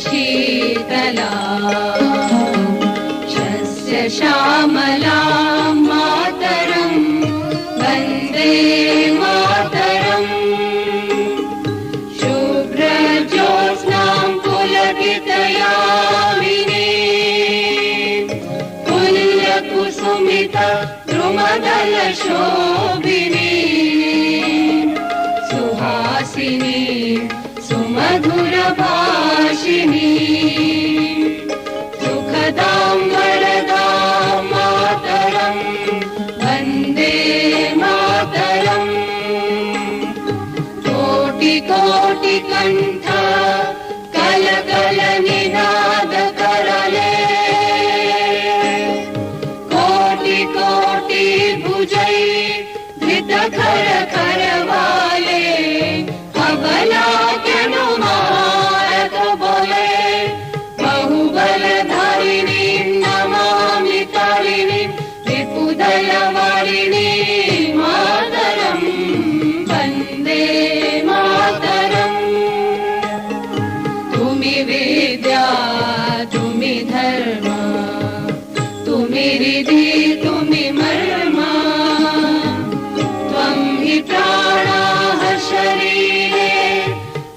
शीतला शस्य श्यामला मातरम् वन्दे मातरम् शुभ्रज्योत्स्नां पुलकितयामिनी पुल्यकुसुमित द्रुमदलशोभिनी सुहासिनी सुमधुरभाषिणी सुखदां वरदां मातरं वन्दे मातरम् कोटिकोटिकण्ठ कलकलनिनादकरले कोटि भुजै धृतखरखरवाले अबला मारक बोले बहुबलधारिणी नमामि तारिणी रिपुदलवारिणी मातरं वन्दे मातरम् तुमि विद्या तुमि धर्म तुमि रिधि तुमि मर्मा त्वं हि प्राणाः शरीरे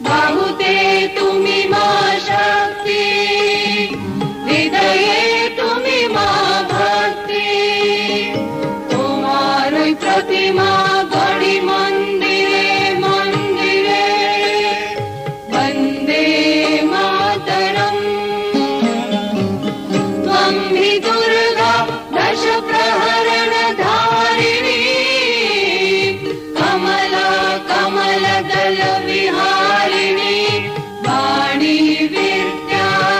बाहुते तुमि मा शक्ति हृदये तुमि मा भक्ति तुम्हारी प्रतिमा गढ़ी मंदिरे मंदिरे वन्दे मातरम् त्वं हि दुर्गा दश प्रहरण धारिणी कमला कमलदल विहारिणी वाणी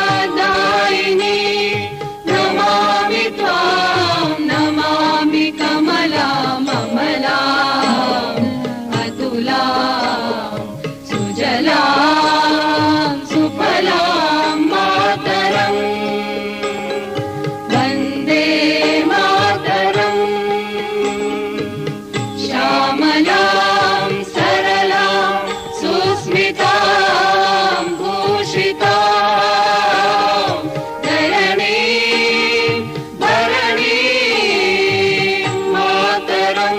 विद्यादायिनी नमामि त्वां नमामि कमला ममला अतुला सुजला सुफला मातरम् वन्दे मातरम् श्यामलां सरलां सुस्मितां भूषितां धरणीं भरणीं मातरं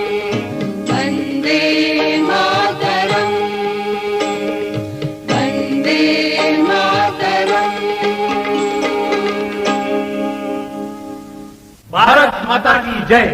वन्दे मातरम् वन्दे मातरम्। भारत माता की जय।